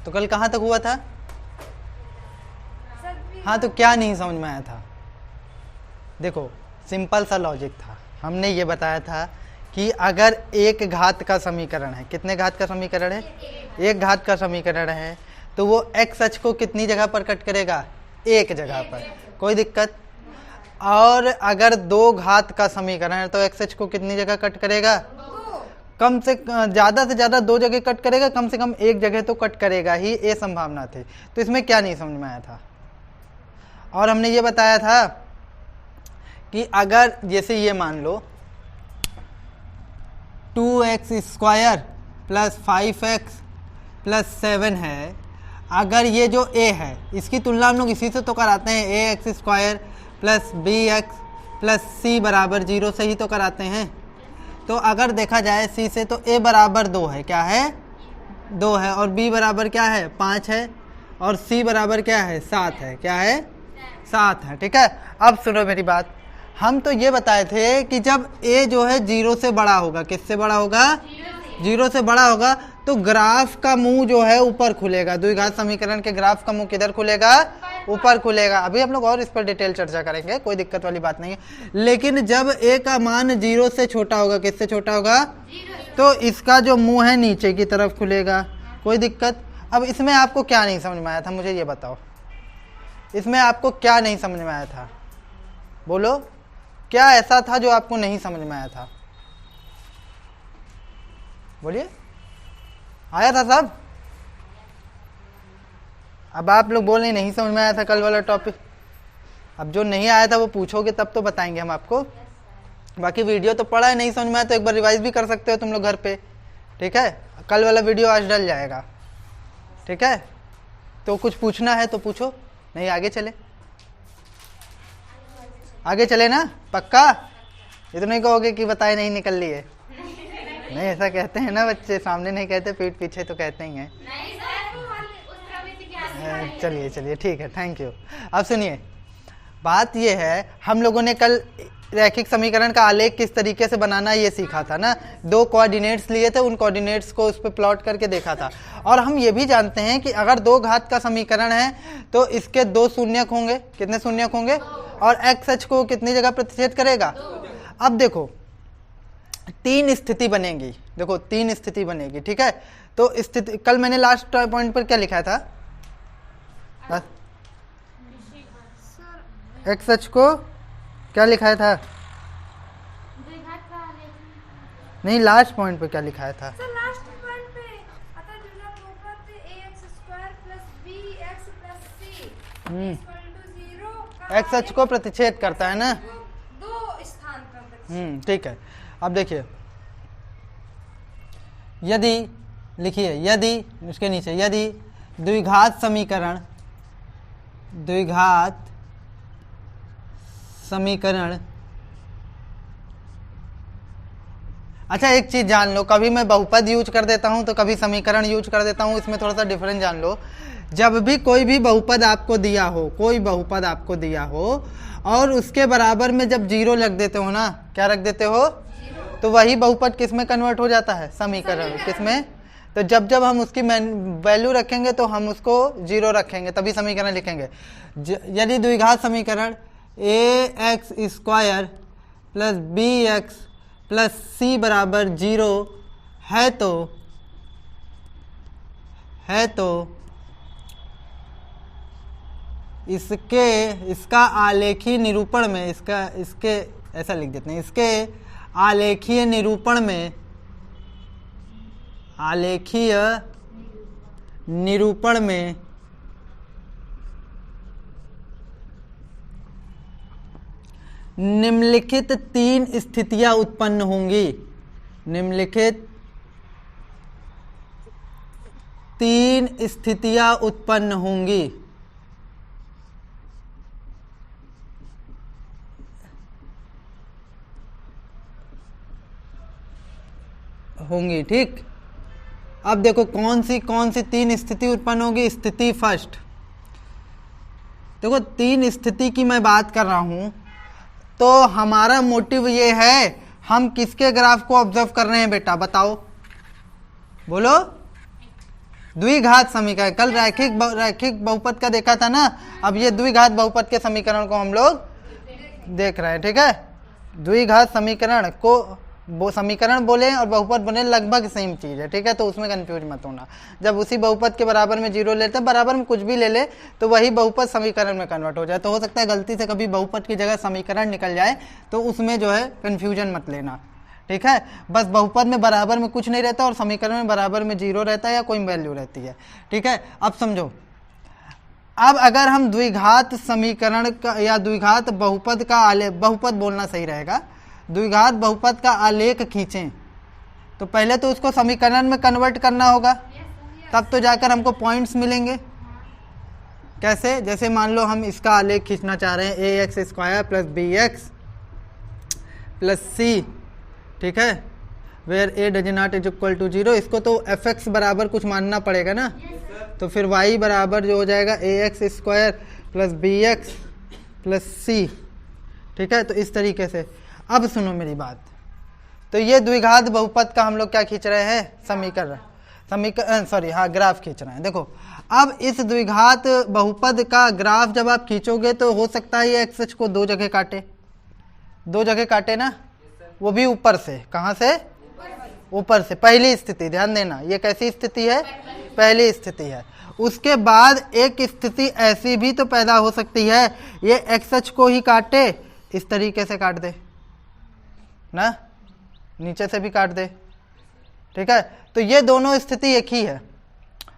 तो कल कहाँ तक हुआ था? हाँ, तो क्या नहीं समझ में आया था? देखो, सिंपल सा लॉजिक था। हमने ये बताया था कि अगर एक घात का समीकरण है, कितने घात का समीकरण है? एक घात का समीकरण है, तो वो एक्स अक्ष को कितनी जगह पर कट करेगा? एक जगह पर। कोई दिक्कत? और अगर दो घात का समीकरण है तो एक्स अक्ष को कितनी जगह कट करेगा? कम से ज़्यादा दो जगह कट करेगा, कम से कम एक जगह तो कट करेगा ही, ये संभावना थी। तो इसमें क्या नहीं समझ में आया था? और हमने ये बताया था कि अगर जैसे ये मान लो 2x² प्लस 5x प्लस 7 है, अगर ये जो a है इसकी तुलना हम लोग इसी से तो कराते हैं, ax² plus bx plus c बराबर 0 से ही तो कराते हैं। तो अगर देखा जाए c से, तो a बराबर 2 है, क्या है? 2 है, और b बराबर क्या है? 5 है, और c बराबर क्या है? 7 है, क्या है? 7 है। ठीक है, अब सुनो मेरी बात। हम तो ये बताए थे कि जब a जो है 0 से बड़ा होगा, किससे बड़ा होगा? 0 से बड़ा होगा, तो ग्राफ का मुंह जो है ऊपर खुलेगा। द्विघात समीकरण के ग्राफ का मुंह किधर खुलेगा? ऊपर खुलेगा। अभी हम लोग और इस पर डिटेल चर्चा करेंगे, कोई दिक्कत वाली बात नहीं है। लेकिन जब a का मान 0 से छोटा होगा, किससे छोटा होगा? तो इसका जो मुंह है नीचे की तरफ खुलेगा। कोई दिक्कत? अब इसमें आपको क्या नहीं समझ में आया था, मुझे ये बताओ। इसमें आपको क्या नहीं समझ में आया था? बोलो, क्या ऐसा था जो आपको नहीं समझ में आया था? बोलिए, आया था सब? अब आप लोग बोल नहीं समझ में आया था कल वाला टॉपिक। अब जो नहीं आया था वो पूछोगे तब तो बताएंगे हम आपको। बाकी वीडियो तो पढ़ा है, नहीं समझ में आया तो एक बार रिवाइज भी कर सकते हो तुम लोग घर पे। ठीक है, कल वाला वीडियो आज डल जाएगा। ठीक है, तो कुछ पूछना है तो पूछो, नहीं आगे चले। आगे चले ना, पक्का? ये तो नहीं कहोगे कि बताए नहीं निकल लिए। नहीं, ऐसा कहते हैं ना बच्चे, सामने नहीं कहते, पीठ पीछे तो कहते ही हैं। चलिए चलिए, ठीक है, थैंक यू। अब सुनिए, बात ये है, हम लोगों ने कल रैखिक समीकरण का आलेख किस तरीके से बनाना ये सीखा था ना। दो कोऑर्डिनेट्स लिए थे, उन कोऑर्डिनेट्स को उस पर प्लॉट करके देखा था। और हम ये भी जानते हैं कि अगर दो घात का समीकरण है तो इसके दो शून्यक होंगे। कितने शून्यक होंगे? और एक्स अक्ष को कितनी जगह प्रतिच्छेद करेगा? अब देखो, तीन स्थिति बनेगी। देखो, तीन स्थिति बनेगी। ठीक है, तो स्थिति कल मैंने लास्ट पॉइंट पर क्या लिखा था? एक्स अक्ष को क्या लिखाया था? नहीं, लास्ट पॉइंट पे क्या लिखाया था? लास्ट पॉइंट पे अतः द्विघात बहुपद ax² + bx + c = 0 एक्स अक्ष को प्रतिच्छेद करता है ना। दो स्थान पर। ठीक है, अब देखिए, यदि लिखिए, यदि उसके नीचे, यदि द्विघात समीकरण अच्छा, एक चीज जान लो, कभी मैं बहुपद यूज कर देता हूं तो कभी समीकरण यूज कर देता हूं, इसमें थोड़ा सा डिफरेंस जान लो। जब भी कोई भी बहुपद आपको दिया हो, कोई बहुपद आपको दिया हो और उसके बराबर में जब 0 रख देते हो ना, क्या रख देते हो? तो वही बहुपद किस में कन्वर्ट हो जाता है? समीकरण। किस में? तो जब जब हम उसकी वैल्यू रखेंगे तो हम उसको 0 रखेंगे, तभी समीकरण लिखेंगे। यदि द्विघात समीकरण ax² + bx + c बराबर 0 है तो इसका आलेखीय निरूपण में, इसके ऐसा लिख देते हैं, इसके आलेखीय निरूपण में निम्नलिखित तीन स्थितियां उत्पन्न होंगी। निम्नलिखित तीन स्थितियां उत्पन्न होंगी। ठीक, अब देखो कौन सी तीन स्थिति उत्पन्न होगी। स्थिति फर्स्ट, देखो तीन स्थिति की मैं बात कर रहा हूं, तो हमारा मोटिव ये है, हम किसके ग्राफ को ऑब्जर्व कर रहे हैं बेटा? बताओ, बोलो। द्विघात समीकरण, कल रैखिक बहुपद का देखा था ना, अब ये द्विघात बहुपद के समीकरण को हम लोग देख रहे हैं। ठीक है, द्विघात समीकरण को समीकरण बोले और बहुपद बोले लगभग सेम चीज है। ठीक है, तो उसमें कंफ्यूज मत होना। जब उसी बहुपद के बराबर में जीरो लेते हैं, बराबर में कुछ भी ले ले तो वही बहुपद समीकरण में कन्वर्ट हो जाए। तो हो सकता है गलती से कभी बहुपद की जगह समीकरण निकल जाए, तो उसमें जो है कंफ्यूजन मत लेना। ठीक है, बस बहुपद में बराबर में कुछ नहीं रहता और समीकरण में बराबर में जीरो रहता है या कोई वैल्यू रहती है। ठीक है, अब समझो, अब अगर हम द्विघात समीकरण का या द्विघात बहुपद का आलेख, बहुपद बोलना सही रहेगा, द्विघात बहुपद का आलेख खींचें तो पहले तो उसको समीकरण में कन्वर्ट करना होगा, तब तो जाकर हमको पॉइंट्स मिलेंगे। कैसे? जैसे मान लो हम इसका आलेख खींचना चाह रहे हैं a x square plus b x plus c. ठीक है, where a does not is equal to zero. इसको तो एफ एक्स बराबर कुछ मानना पड़ेगा ना, तो फिर वाई बराबर जो हो जाएगा a x square plus b x plus c. ठीक है, तो इस तरीके से। अब सुनो मेरी बात, तो ये द्विघात बहुपद का हम लोग क्या खींच रहे हैं? समीकरण सॉरी हाँ ग्राफ खींच रहे हैं। देखो, अब इस द्विघात बहुपद का ग्राफ जब आप खींचोगे तो हो सकता है ये एक्स अक्ष को दो जगह काटे ना, वो भी ऊपर से। कहाँ से? ऊपर से। पहली स्थिति, ध्यान देना, ये कैसी स्थिति है? पहली स्थिति है। उसके बाद एक स्थिति ऐसी भी तो पैदा हो सकती है, ये एक्स अक्ष को ही काटे, इस तरीके से काट दे ना, नीचे से भी काट दे। ठीक है, तो ये दोनों स्थिति एक ही है।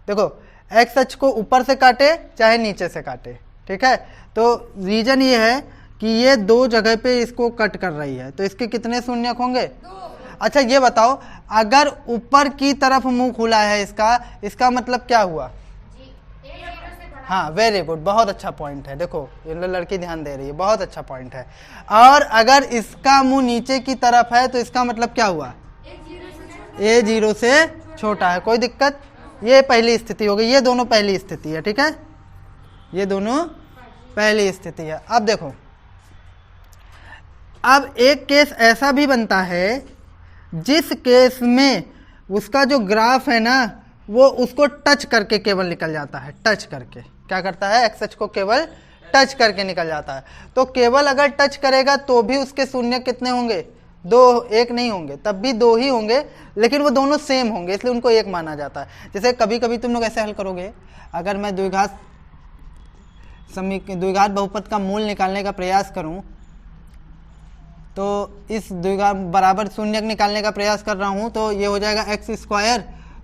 देखो, एक्स अक्ष को ऊपर से काटे चाहे नीचे से काटे। ठीक है, तो रीजन ये है कि ये दो जगह पे इसको कट कर रही है, तो इसके कितने शून्यक होंगे? अच्छा ये बताओ, अगर ऊपर की तरफ मुंह खुला है इसका मतलब क्या हुआ? हाँ, वेरी गुड, बहुत अच्छा पॉइंट है। देखो ये लड़की ध्यान दे रही है, बहुत अच्छा पॉइंट है। और अगर इसका मुंह नीचे की तरफ है तो इसका मतलब क्या हुआ? ए जीरो से छोटा है। कोई दिक्कत? ये पहली स्थिति हो गई, ये दोनों पहली स्थिति है। ठीक है, ये दोनों पहली स्थिति है। अब देखो, अब एक केस ऐसा भी बनता है जिस केस में उसका जो ग्राफ है ना, वो उसको टच करके केवल निकल जाता है। टच करके क्या करता है? एक्स अक्ष को केवल टच करके निकल जाता है। तो केवल अगर टच करेगा तो भी उसके शून्य कितने होंगे? दो, एक नहीं होंगे, तब भी दो ही होंगे, लेकिन वो दोनों सेम होंगे, इसलिए उनको एक माना जाता है। जैसे कभी कभी तुम लोग ऐसे हल करोगे, अगर मैं द्विघात बहुपद का मूल निकालने का प्रयास करूं, तो इस द्विघात बराबर शून्यक निकालने का प्रयास कर रहा हूं, तो ये हो जाएगा x square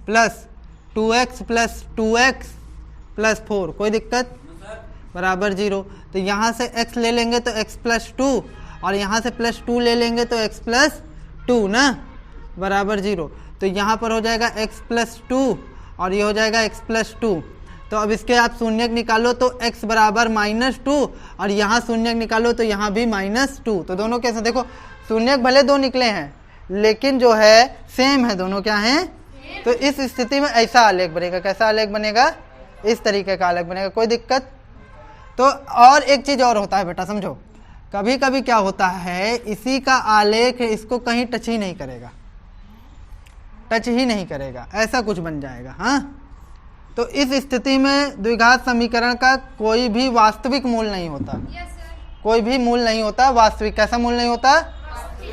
plus 2x plus 2x plus 4। कोई दिक्कत? बराबर जीरो। तो यहाँ से x ले लेंगे तो x प्लस 2 और यहाँ से प्लस 2 ले लेंगे तो x प्लस 2 ना, बराबर जीरो। तो यहाँ पर हो जाएगा x प्लस 2 और ये हो जाएगा x प्लस 2। तो अब इसके आप शून्यक निकालो तो x बराबर -2 और यहाँ शून्यक निकालो तो यहाँ भी -2। तो दोनों कैसे? देखो, शून्यक भले दो निकले हैं लेकिन जो है सेम है, दोनों क्या हैं? तो इस स्थिति में ऐसा आलेख बनेगा। कैसा आलेख बनेगा? इस तरीके का आलेख बनेगा। कोई दिक्कत? तो और एक चीज और होता है बेटा, समझो, कभी कभी क्या होता है, इसी का आलेख इसको कहीं टच ही नहीं करेगा, ऐसा कुछ बन जाएगा। हाँ, तो इस स्थिति में द्विघात समीकरण का कोई भी वास्तविक मूल नहीं होता। कोई भी मूल नहीं होता वास्तविक। कैसा मूल नहीं होता?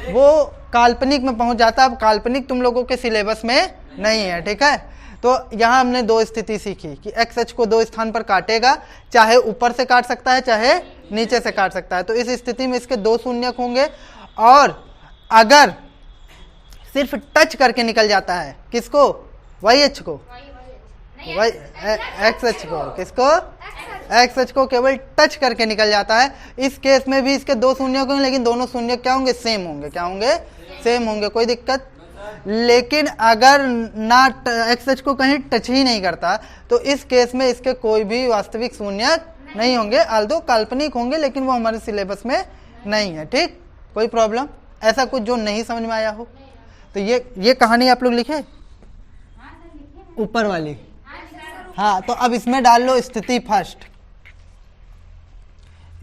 वो काल्पनिक में पहुंच जाता। अब काल्पनिक तुम लोगों के सिलेबस में नहीं है। ठीक है, तो यहाँ हमने दो स्थिति सीखी कि एक्स अक्ष को दो स्थान पर काटेगा, चाहे ऊपर से काट सकता है चाहे नीचे से काट सकता है। तो इस स्थिति में इसके दो शून्यक होंगे, और अगर सिर्फ टच करके निकल जाता है, किसको? वाई अक्ष को, वाई एक्स अक्ष को। किसको? एक्स अक्ष को केवल टच करके निकल जाता है। इस केस में भी इसके दो शून्यक होंगे, लेकिन दोनों शून्यक क्या होंगे? सेम होंगे। क्या होंगे? सेम होंगे। कोई दिक्कत? लेकिन अगर ना एक्स अक्ष को कहीं टच ही नहीं करता तो इस केस में इसके कोई भी वास्तविक शून्यक नहीं होंगे, आल्दो काल्पनिक होंगे, लेकिन वो हमारे सिलेबस में नहीं है। ठीक, कोई प्रॉब्लम? ऐसा कुछ जो नहीं समझ में आया हो तो ये कहानी आप लोग लिखे ऊपर वाली। हाँ, तो अब इसमें डाल लो स्थिति फर्स्ट।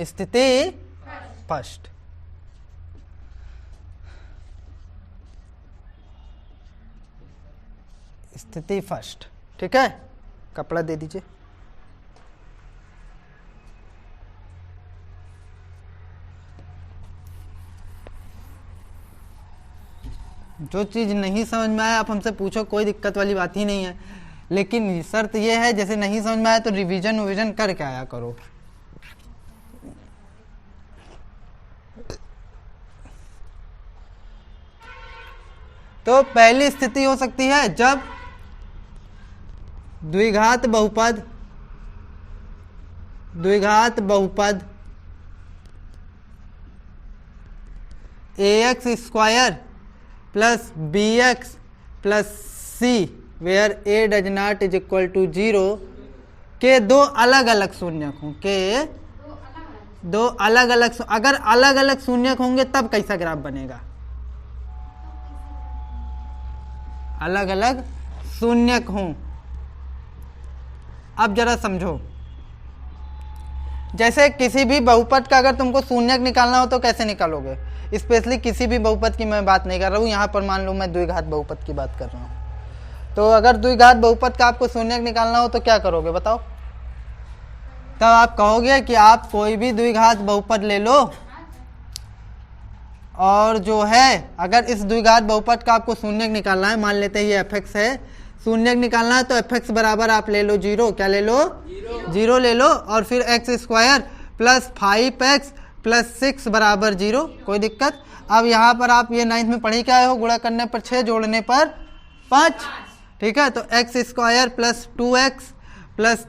स्थिति फर्स्ट, स्थिति फर्स्ट। ठीक है, कपड़ा दे दीजिए। जो चीज़ नहीं समझ में आए आप हमसे पूछो, कोई दिक्कत वाली बात ही नहीं है, लेकिन शर्त यह है जैसे नहीं समझ में आए तो रिवीजन ववीजन करके आया करो। तो पहली स्थिति हो सकती है जब द्विघात बहुपद ax square plus bx plus c where a does not is equal to 0 के दो अलग अलग शून्यक हों, के दो अलग अलग, अगर अलग अलग शून्यक होंगे तब कैसा ग्राफ बनेगा? अलग अलग शून्यक हों। अब जरा समझो, जैसे किसी भी बहुपद का अगर तुमको शून्यक निकालना हो तो कैसे निकालोगे? स्पेशली किसी भी बहुपद की मैं बात नहीं कर रहा हूँ, यहाँ पर मान लो मैं द्विघात बहुपद की बात कर रहा हूँ। तो अगर द्विघात बहुपद का आपको शून्यक निकालना हो तो क्या करोगे बताओ? तब आप कहोगे कि आप कोई भी द्विघात बहुपद ले लो और जो है अगर इस द्विघात बहुपद का आपको शून्यक निकालना है, मान लेते हैं ये fx है, शून्यक निकालना है तो fx बराबर आप ले लो 0, क्या ले लो? 0 ले लो, और फिर x square plus 5x plus 6 बराबर 0, कोई दिक्कत? अब यहाँ पर आप ये 9th में पढ़ी क्या आए हो, गुणा करने पर 6 जोड़ने पर 5, ठीक है? तो x square plus 2x plus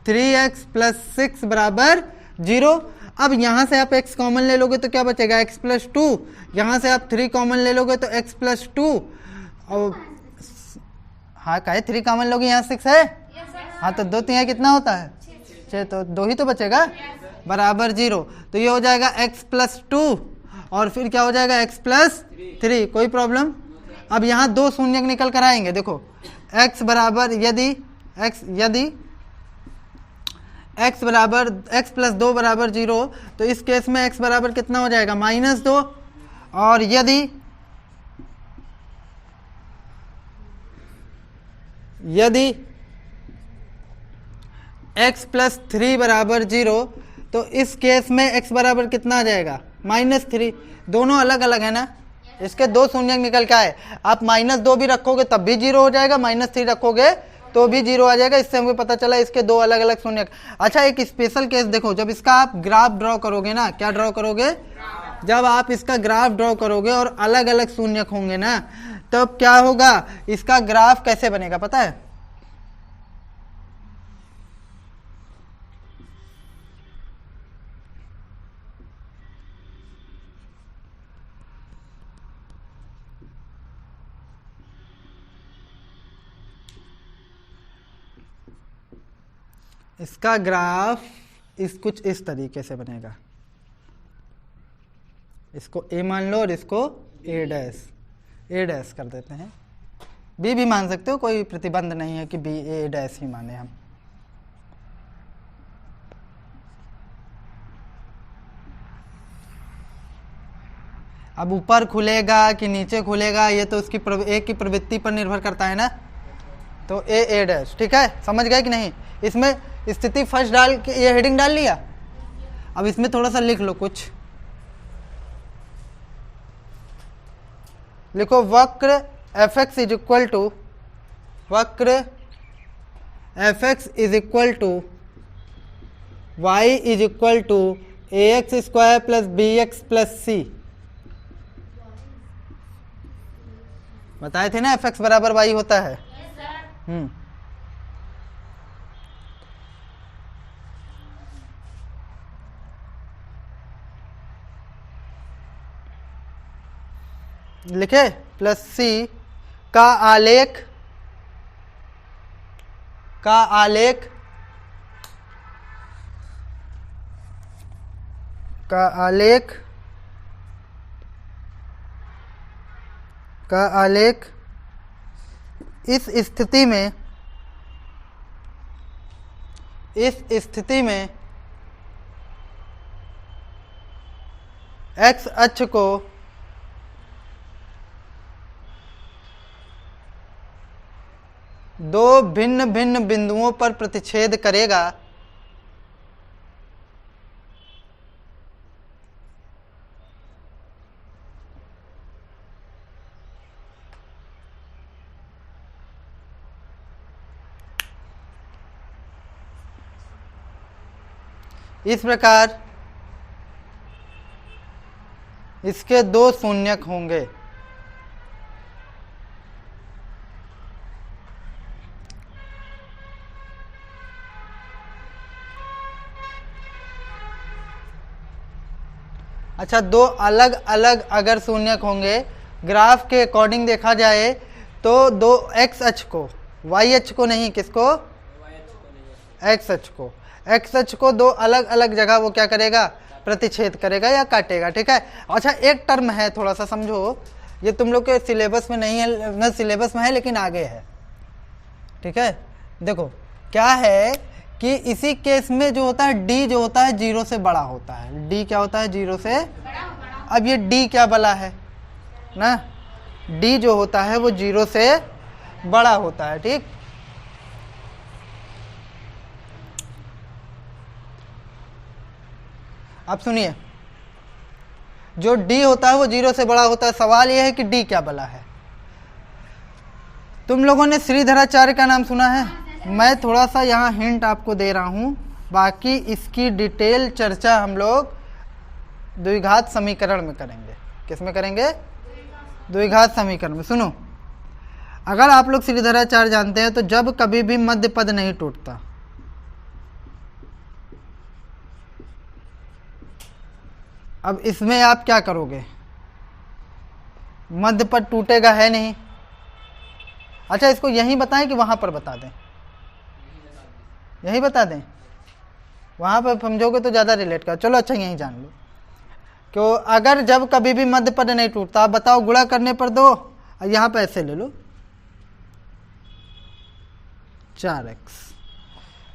3x plus 6 बराबर 0। अब यहाँ से आप x कॉमन ले लोगे तो क्या बचेगा? x प्लस 2, यहाँ से आप 3 कॉमन ले लोगे तो x प्लस 2, और हाँ कहे 3 कॉमन लोगे, यहाँ 6 है, हाँ तो 2 3 कितना होता है? 6, तो 2 ही तो बचेगा, बराबर 0। तो ये हो जाएगा x प्लस 2 और फिर क्या हो जाएगा? x प्लस 3, कोई प्रॉब्लम? अब यहाँ दो शून्यक निकल कर आएंगे, देखो x बराबर यदि x बराबर x प्लस 2 बराबर 0, तो इस केस में x बराबर कितना हो जाएगा? -2, और यदि x प्लस 3 बराबर 0, तो इस केस में x बराबर कितना आ जाएगा? -3। दोनों अलग अलग है ना, इसके दो शून्यक निकल के आए। आप -2 भी रखोगे तब भी 0 हो जाएगा, -3 रखोगे तो भी 0 आ जाएगा। इससे हमको पता चला इसके दो अलग अलग शून्यक। अच्छा एक स्पेशल केस देखो, जब इसका आप ग्राफ ड्रॉ करोगे ना, क्या ड्रॉ करोगे? जब आप इसका ग्राफ ड्रॉ करोगे और अलग अलग शून्यक होंगे ना, तब क्या होगा? इसका ग्राफ कैसे बनेगा पता है? इसका ग्राफ कुछ इस तरीके से बनेगा। इसको a मान लो और इसको a डैश कर देते हैं। b भी मान सकते हो, कोई प्रतिबंध नहीं है कि b a डैश ही माने हम। अब ऊपर खुलेगा कि नीचे खुलेगा ये तो उसकी एक की प्रवृत्ति पर निर्भर करता है ना। तो a डैश, ठीक है, समझ गए कि नहीं? इसमें स्थिति फर्स्ट डाल के ये हेडिंग डाल लिया। अब इसमें थोड़ा सा लिख लो, कुछ लिखो। वक्र fx is equal to y is equal to ax square plus bx plus c। बताए थे ना fx बराबर y होता है। लिखे प्लस c का आलेख इस स्थिति में x अक्ष को दो भिन्न भिन्न बिंदुओं पर प्रतिच्छेद करेगा इस प्रकार इसके दो शून्यक होंगे। अच्छा, दो अलग अलग अगर शून्यक होंगे, ग्राफ के अकॉर्डिंग देखा जाए तो दो एक्स अक्ष को, वाई अक्ष को नहीं, किसको, एक्स अक्ष को, एक्स अक्ष को दो अलग अलग जगह वो क्या करेगा, प्रतिच्छेद करेगा या काटेगा। ठीक है। अच्छा, एक टर्म है, थोड़ा सा समझो, ये तुम लोग के सिलेबस में नहीं है, न सिलेबस में है लेकिन आगे है। ठीक है, देखो क्या है कि इसी केस में जो होता है डी जो होता है 0 से बड़ा होता है। डी क्या होता है, 0 से। अब ये डी क्या बला है ना, डी जो होता है वो 0 से बड़ा होता है। ठीक, अब सुनिए, जो d होता है वो 0 से बड़ा होता है। सवाल यह है कि d क्या बला है। तुम लोगों ने श्रीधराचार्य का नाम सुना है? मैं थोड़ा सा यहाँ हिंट आपको दे रहा हूँ, बाकी इसकी डिटेल चर्चा हम लोग द्विघात समीकरण में करेंगे। किस में करेंगे? द्विघात समीकरण में। सुनो, अगर आप लोग श्रीधराचार्य जानते हैं तो जब कभी भी मध्य पद नहीं टूटता, अब इसमें आप क्या करोगे, मध्य पद टूटेगा है नहीं। अच्छा, इसको यहीं बताएं कि वहां पर बता दें? यहीं बता दें, वहां पर समझोगे तो ज्यादा रिलेट कर। चलो अच्छा, यहीं जान लो क्यों। अगर जब कभी भी मध्य पद नहीं टूटता, आप बताओ गुणा करने पर 2, यहां पर ऐसे ले लो 4x,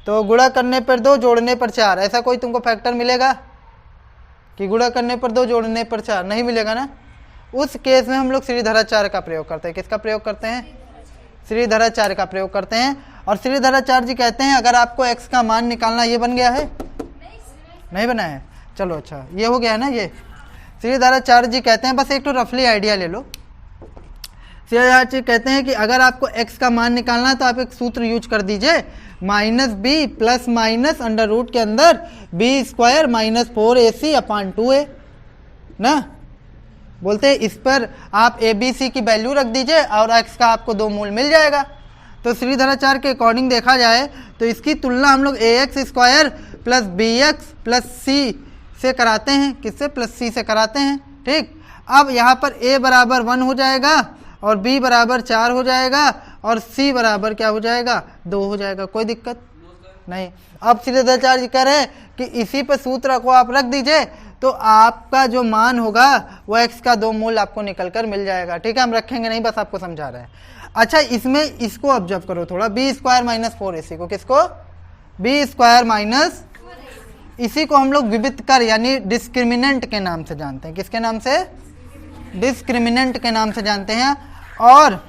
तो गुणा करने पर 2 जोड़ने पर 4, ऐसा कोई तुमको फैक्टर मिलेगा कि गुणा करने पर 2 जोड़ने पर 4? नहीं मिलेगा ना। उस केस में हम लोग श्रीधराचार्य का प्रयोग करते हैं। किसका प्रयोग करते हैं? श्रीधराचार्य का प्रयोग करते हैं। और श्रीधराचार्य जी कहते हैं अगर आपको x का मान निकालना, ये बन गया है, नहीं बना है, चलो अच्छा ये हो गया है ना। ये श्रीधराचार्य जी कहते हैं, बस एक तो रफली आइडिया ले लो। श्रीधराचार्य जी कहते हैं कि अगर आपको x का मान निकालना है तो आप एक सूत्र यूज कर दीजिए, -b plus minus under root के अंदर b² माइनस 4ac/2a ना। बोलते हैं इस पर आप abc की वैल्यू रख दीजिए और x का आपको 2 मूल मिल जाएगा। तो श्रीधराचार्य के अकॉर्डिंग देखा जाए तो इसकी तुलना हम लोग ax² plus bx plus c से कराते हैं। किससे? प्लस c से कराते हैं। ठीक, अब यहाँ पर a बराबर 1 हो जाएगा और b बराबर 4 हो जाएगा और c बराबर क्या हो जाएगा? 2 हो जाएगा। कोई दिक्कत नहीं। अब श्रीधराचार्य जी कह रहे हैं कि इसी पर सूत्र को आप रख दीजिए तो आपका जो मान होगा वो x का 2 मूल आपको निकल कर मिल जाएगा। ठीक है, हम रखेंगे नहीं, बस आपको समझा रहे हैं। अच्छा, इसमें इसको ऑब्जर्व करो थोड़ा, b² माइनस 4ac को, किसको? b² माइनस, इसी को हम लोग विविध कर यानी डिस्क्रिमिनेंट के नाम से जानते हैं। किसके नाम से? डिस्क्रिमिनेंट के नाम से जानते हैं। और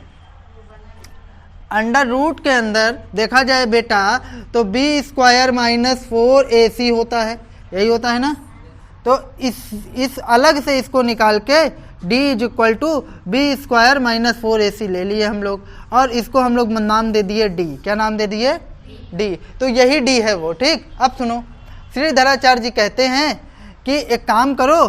अंडर रूट के अंदर देखा जाए बेटा तो b² माइनस 4ac होता है, यही होता है ना। तो इस अलग से इसको निकाल के d = b² माइनस 4ac ले लिए हम लोग, और इसको हम लोग नाम दे दिए d। क्या नाम दे दिए? d। तो यही d है वो। ठीक, अब सुनो, श्रीधराचार्य जी कहते हैं कि एक काम करो,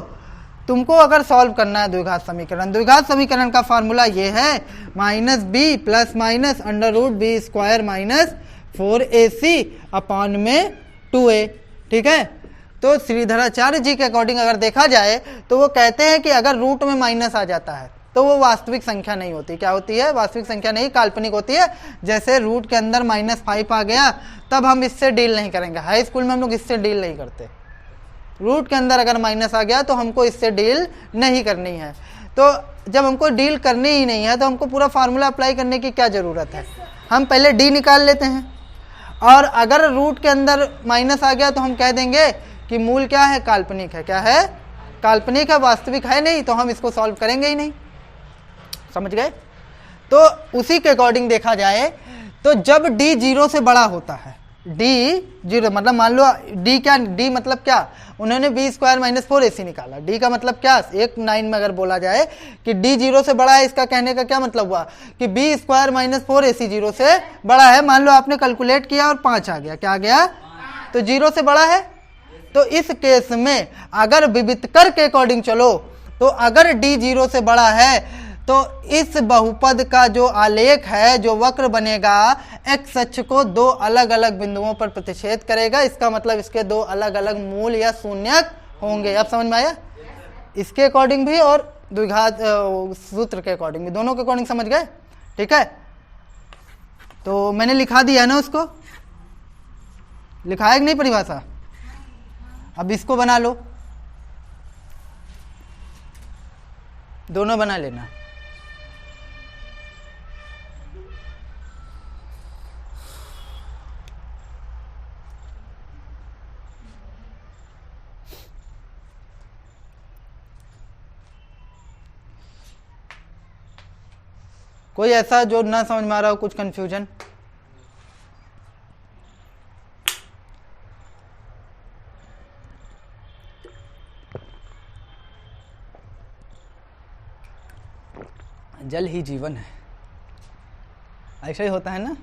तुमको अगर सॉल्व करना है द्विघात समीकरण, द्विघात समीकरण का फार्मूला ये है -b plus minus under root b² minus 4ac/2a। ठीक है, तो श्रीधराचार्य जी के अकॉर्डिंग अगर देखा जाए तो वो कहते हैं कि अगर रूट में माइनस आ जाता है तो वो वास्तविक संख्या नहीं होती। क्या होती है? वास्तविक संख्या नहीं, काल्पनिक होती है। जैसे रूट के अंदर -5 आ गया तब हम इससे डील नहीं करेंगे। हाई स्कूल में हम लोग इससे डील नहीं करते। रूट के अंदर अगर माइनस आ गया तो हमको इससे डील नहीं करनी है। तो जब हमको डील करनी ही नहीं है तो हमको पूरा फार्मूला अप्लाई करने की क्या ज़रूरत है? हम पहले डी निकाल लेते हैं, और अगर रूट के अंदर माइनस आ गया तो हम कह देंगे कि मूल क्या है? काल्पनिक है। क्या है? काल्पनिक है, वास्तविक है नहीं, तो हम इसको सॉल्व करेंगे ही नहीं। समझ गए? तो उसी के अकॉर्डिंग देखा जाए तो जब डी 0 से बड़ा होता है, डी 0 मतलब मान लो डी क्या, डी मतलब क्या, उन्होंने बी स्क्वायर माइनस 4ac निकाला, डी का मतलब क्या, एक 9 में अगर बोला जाए कि डी 0 से बड़ा है, इसका कहने का क्या मतलब हुआ कि बी स्क्वायर माइनस 4ac 0 से बड़ा है। मान लो आपने कैलकुलेट किया और 5 आ गया, क्या आ गया, तो 0 से बड़ा है। तो इस केस में अगर विवितकर के अकॉर्डिंग चलो तो अगर डी 0 से बड़ा है तो इस बहुपद का जो आलेख है, जो वक्र बनेगा, एक्स अक्ष को दो अलग अलग बिंदुओं पर प्रतिच्छेद करेगा। इसका मतलब इसके दो अलग अलग मूल या शून्यक होंगे। अब समझ में आया, इसके अकॉर्डिंग भी और द्विघात सूत्र के अकॉर्डिंग भी, दोनों के अकॉर्डिंग समझ गए, ठीक है। तो मैंने लिखा दिया है ना, उसको लिखा है कि नहीं परिभाषा, अब इसको बना लो, दोनों बना लेना। कोई ऐसा जो ना समझ में आ रहा हो, कुछ कंफ्यूजन? जल ही जीवन है, ऐसा ही होता है ना।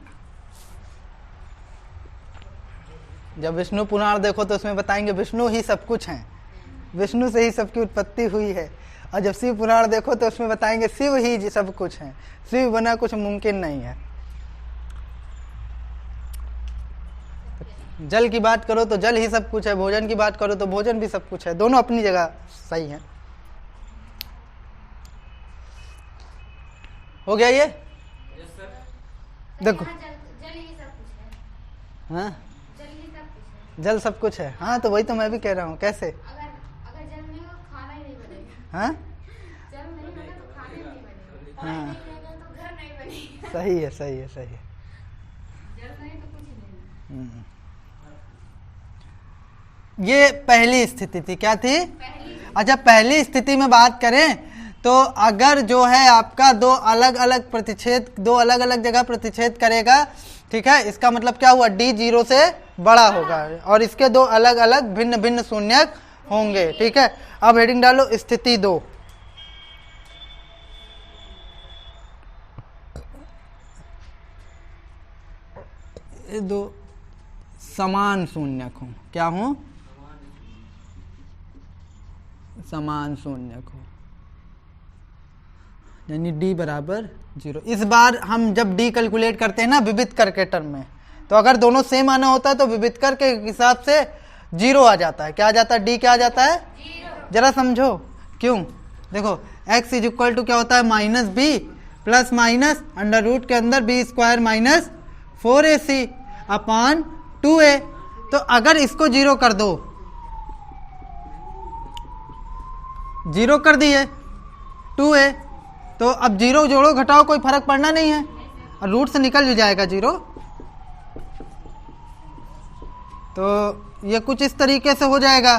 जब विष्णु पुराण देखो तो उसमें बताएंगे विष्णु ही सब कुछ हैं, विष्णु से ही सबकी उत्पत्ति हुई है। और जब शिव पुराण देखो तो उसमें बताएंगे शिव ही सब कुछ है, शिव बना कुछ मुमकिन नहीं है। जल की बात करो तो जल ही सब कुछ है, भोजन की बात करो तो भोजन भी सब कुछ है, दोनों अपनी जगह सही है। हो गया ये? देखो हाँ, जल सब कुछ है, हाँ तो वही तो मैं भी कह रहा हूँ। कैसे? अगर जल नहीं हो खाना ही नहीं बनेगा। हाँ जल नहीं बने तो खाना ही नहीं बनेगा, हाँ। पानी नहीं बनेगा तो घर नहीं बनेगा। सही है, सही है, सही है। जल नहीं तो कुछ नहीं। ये पहली स्थिति थी, क्या थी? पहली। अच्छा, पहली स्थिति में बात करें तो अगर जो है आपका दो अलग अलग प्रतिच्छेद, दो अलग अलग जगह प्रतिच्छेद करेगा, ठीक है, इसका मतलब क्या हुआ, डी 0 से बड़ा होगा और इसके दो अलग अलग भिन्न भिन्न शून्यक होंगे, ठीक है। अब हेडिंग डालो स्थिति 2। ये दो समान शून्यक हो, क्या हो, समान शून्यक हो, यानी d बराबर 0। इस बार हम जब d कैलकुलेट करते हैं ना विवितकर के टर्म में, तो अगर दोनों सेम आना होता है तो विवितकर के हिसाब से 0 आ जाता है। क्या आ जाता है, d क्या आ जाता है, 0। जरा समझो क्यों। देखो x इज इक्वल टू क्या होता है, minus B plus minus under root के अंदर बी स्क्वायर माइनस 4ac अपान 2a। तो अगर इसको 0 कर दो, 0 कर दिए 2a, तो अब 0 जोड़ो घटाओ कोई फर्क पड़ना नहीं है और रूट से निकल भी जाएगा 0। तो ये कुछ इस तरीके से हो जाएगा।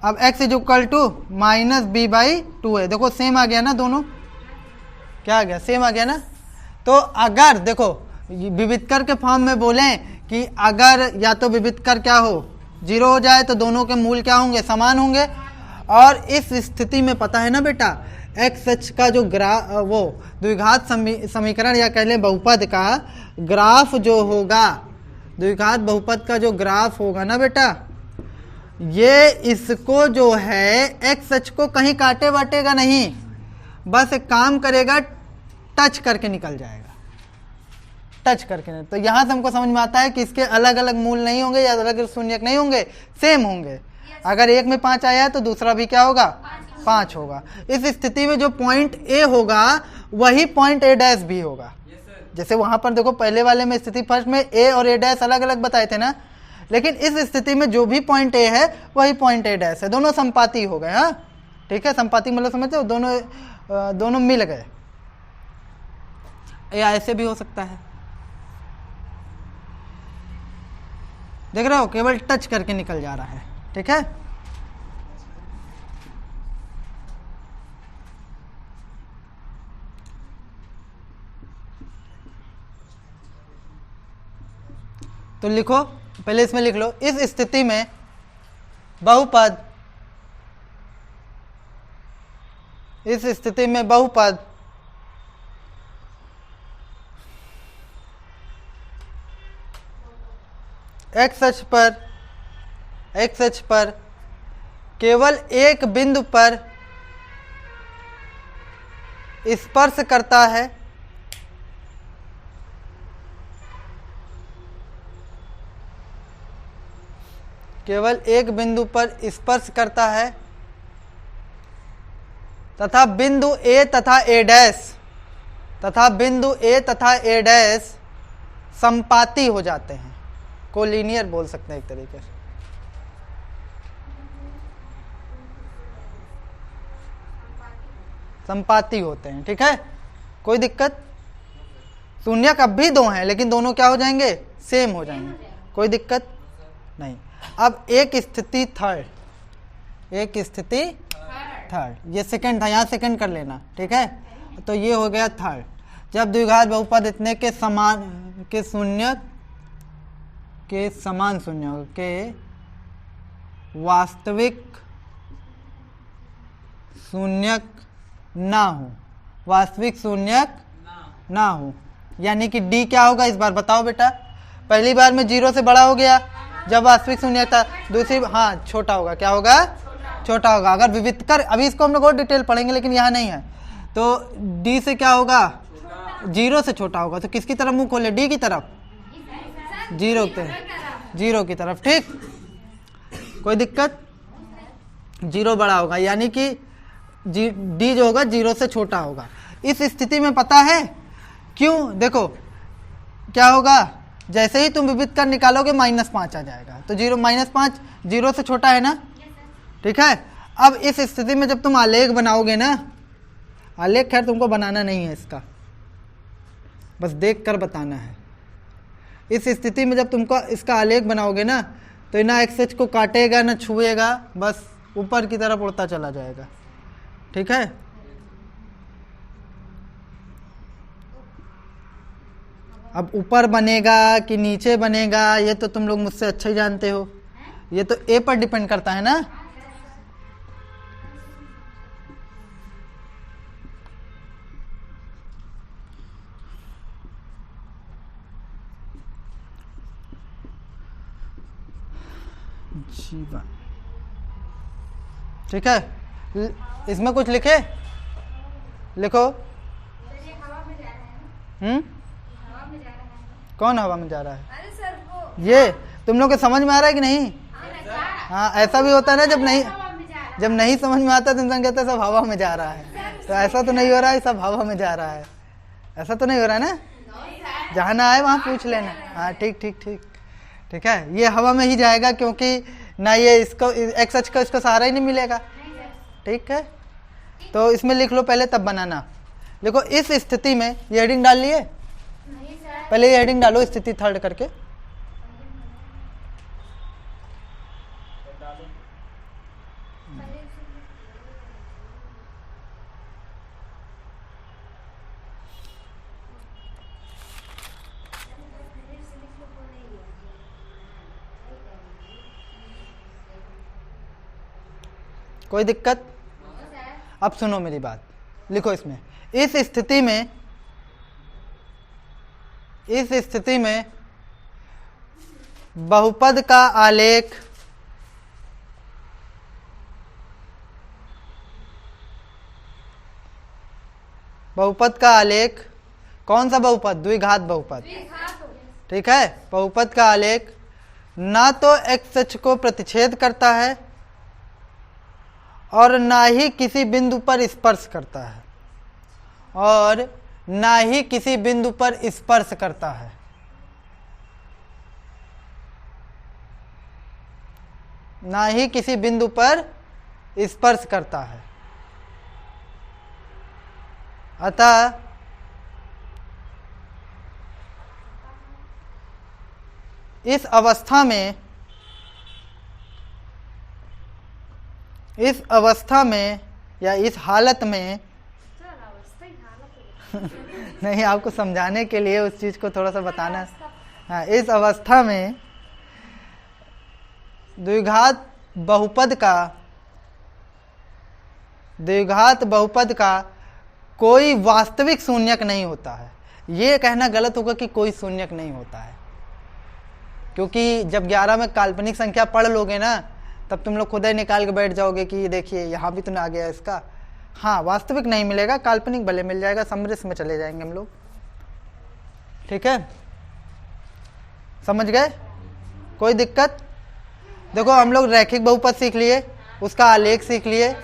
अब x is equal to minus B by 2a, देखो सेम आ गया ना, दोनों क्या आ गया, सेम आ गया ना। तो अगर देखो विवितकर के फॉर्म में बोलें कि अगर या तो विवितकर क्या हो, 0 हो जाए तो दोनों के मूल क्या होंगे, समान होंगे। और इस स्थिति में पता है ना बेटा, एक्स अक्ष का जो वो द्विघात समीकरण या कह लें बहुपद का ग्राफ जो होगा, द्विघात बहुपद का जो ग्राफ होगा ना बेटा, ये इसको जो है एक्स अक्ष को कहीं काटे बाटेगा नहीं, बस एक काम करेगा, टच करके निकल जाएगा, टच करके नहीं। तो यहां से हमको समझ में आता है कि इसके अलग अलग मूल नहीं होंगे या अलग अलग शून्यक नहीं होंगे, सेम होंगे। अगर एक में 5 आया है तो दूसरा भी क्या होगा, 5 होगा। इस स्थिति में जो पॉइंट ए होगा वही पॉइंट ए डैश भी होगा। जैसे वहां पर देखो पहले वाले में स्थिति फर्स्ट में ए और ए डैश अलग अलग बताए थे ना, लेकिन इस स्थिति में जो भी पॉइंट ए है वही पॉइंट ए डैश है, दोनों संपाती हो गए। हाँ ठीक है, संपाती मतलब समझते हो, दोनों मिल गए। या ऐसे भी हो सकता है, देख रहे हो, केवल टच करके निकल जा रहा है, ठीक है। तो लिखो, पहले इसमें लिख लो, इस स्थिति में बहुपद, इस स्थिति में बहुपद एक्स अक्ष पर केवल एक बिंदु पर स्पर्श करता है, केवल एक बिंदु पर स्पर्श करता है तथा बिंदु ए तथा ए डैश, तथा बिंदु ए तथा ए डैश संपाती हो जाते हैं, कोलिनियर बोल सकते हैं एक तरीके से। संपाती होते हैं, ठीक है, कोई दिक्कत? शून्यक अब भी दो हैं लेकिन दोनों क्या हो जाएंगे? सेम हो जाएंगे, कोई दिक्कत नहीं। अब एक स्थिति थर्ड, एक स्थिति थर्ड, ये सेकंड था, यहाँ सेकंड कर लेना, ठीक है। तो ये हो गया थर्ड, जब द्विघात बहुपद इतने के समान के शून्यक के समान शून्य के वास्तविक शून्यक ना हो, वास्तविक शून्यक ना हो, यानी कि डी क्या होगा इस बार बताओ बेटा? पहली बार में 0 से बड़ा हो गया जब वास्तविक शून्यक था, दूसरी हाँ छोटा होगा, क्या होगा? छोटा होगा। अगर विविधकर, अभी इसको हम लोग और डिटेल पढ़ेंगे लेकिन यहाँ नहीं है, तो डी से क्या होगा? 0 से छोटा होगा। तो किसकी तरफ मुंह खोले? डी की तरफ, 0 की तरफ, ठीक, कोई दिक्कत? 0 बड़ा होगा यानी कि डी जो होगा 0 से छोटा होगा। इस स्थिति में पता है क्यों? देखो क्या होगा, जैसे ही तुम विविध कर निकालोगे -5 आ जाएगा, तो 5 0 से छोटा है ना, ठीक है। अब इस स्थिति में जब तुम आलेख बनाओगे ना, आलेख खैर तुमको बनाना नहीं है इसका, बस देख कर बताना है। इस स्थिति में जब तुमको इसका आलेख बनाओगे ना, तो ना एक्स को काटेगा ना छुएगा, बस ऊपर की तरफ उड़ता चला जाएगा, ठीक है। अब ऊपर बनेगा कि नीचे बनेगा ये तो तुम लोग मुझसे अच्छा ही जानते हो, ये तो ए पर डिपेंड करता है ना। जीवन, ठीक है, इसमें कुछ लिखे, लिखो। कौन हवा में जा रहा है? अरे सर वो ये तुम लोग को समझ में आ रहा है कि नहीं? हाँ, ऐसा भी होता है ना, जब नहीं समझ में आता तो इंसान कहता है सब हवा में जा रहा है। तो ऐसा तो नहीं हो रहा है सब हवा में जा रहा है, ऐसा तो नहीं हो रहा है ना? जहाँ ना आए वहाँ पूछ लेना। हाँ ठीक ठीक ठीक ठीक है, ये हवा में ही जाएगा क्योंकि ना ये इसको एक्स अक्ष का इसको सहारा ही नहीं मिलेगा, ठीक है। तो इसमें लिख लो पहले तब बनाना। देखो इस स्थिति में ये हेडिंग डाल लिए, पहले ये हेडिंग डालो स्थिति थर्ड करके। कोई दिक्कत? अब सुनो मेरी बात, लिखो इसमें, इस स्थिति में बहुपद का आलेख कौन सा बहुपद? द्विघात बहुपद, ठीक है। बहुपद का आलेख ना तो एक्स अक्ष को प्रतिच्छेद करता है और ना ही किसी बिंदु पर स्पर्श करता है, और ना ही किसी बिंदु पर स्पर्श करता है। ना ही किसी बिंदु पर स्पर्श करता है। अतः इस अवस्था में या इस हालत में नहीं, आपको समझाने के लिए उस चीज को थोड़ा सा बताना, हाँ, इस अवस्था में द्विघात बहुपद का कोई वास्तविक शून्यक नहीं होता है। ये कहना गलत होगा कि कोई शून्यक नहीं होता है, क्योंकि जब 11 में काल्पनिक संख्या पढ़ लोगे ना तब तुम लोग खुद ही निकाल के बैठ जाओगे कि ये देखिए यहाँ भी तो ना आ गया इसका। हाँ, वास्तविक नहीं मिलेगा, काल्पनिक भले मिल जाएगा, समरस में चले जाएंगे हम लोग। ठीक है, समझ गए? कोई दिक्कत? देखो हम लोग रैखिक बहुपद सीख लिए, उसका आलेख सीख लिए,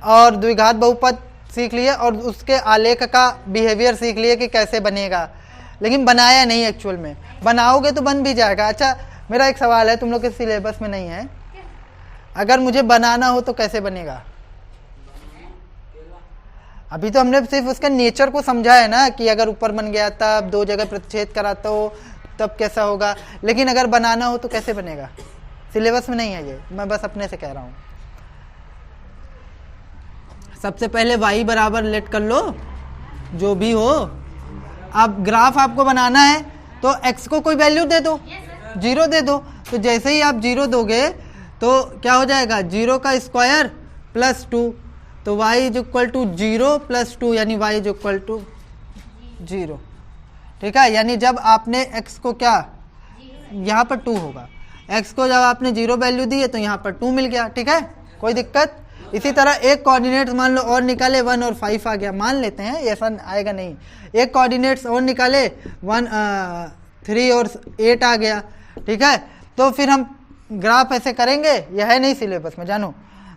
और द्विघात बहुपद सीख लिए, और उसके आलेख का बिहेवियर सीख लिए कि कैसे बनेगा, लेकिन बनाया नहीं एक्चुअल में। बनाओगे तो बन भी जाएगा। अच्छा, मेरा एक सवाल है, तुम लोग के सिलेबस में नहीं है, अगर मुझे बनाना हो तो कैसे बनेगा? अभी तो हमने सिर्फ उसके नेचर को समझा है ना कि अगर ऊपर बन गया तब 2 जगह प्रतिच्छेद कराता हो तब कैसा होगा, लेकिन अगर बनाना हो तो कैसे बनेगा? सिलेबस में नहीं है ये, मैं बस अपने से कह रहा हूँ। सबसे पहले y बराबर लेट कर लो, जो भी हो। अब ग्राफ आपको बनाना है तो x को कोई वैल्यू दे दो, 0 दे दो। तो जैसे ही आप 0 दोगे तो क्या हो जाएगा, 0 का स्क्वायर प्लस 2, तो y is equal to 0 plus 2, यानी y इज इक्वल टू 0। ठीक है, यानी जब आपने x को क्या, यहाँ पर 2 होगा, x को जब आपने 0 वैल्यू दी है तो यहाँ पर 2 मिल गया। ठीक है, कोई दिक्कत? इसी तरह एक कोऑर्डिनेट्स मान लो और निकाले, 1 और 5 आ गया, मान लेते हैं, ऐसा आएगा नहीं। एक कोऑर्डिनेट्स और निकाले, 3 और 8 आ गया। ठीक है, तो फिर हम ग्राफ ऐसे करेंगे, यह है नहीं सिलेबस में जानो।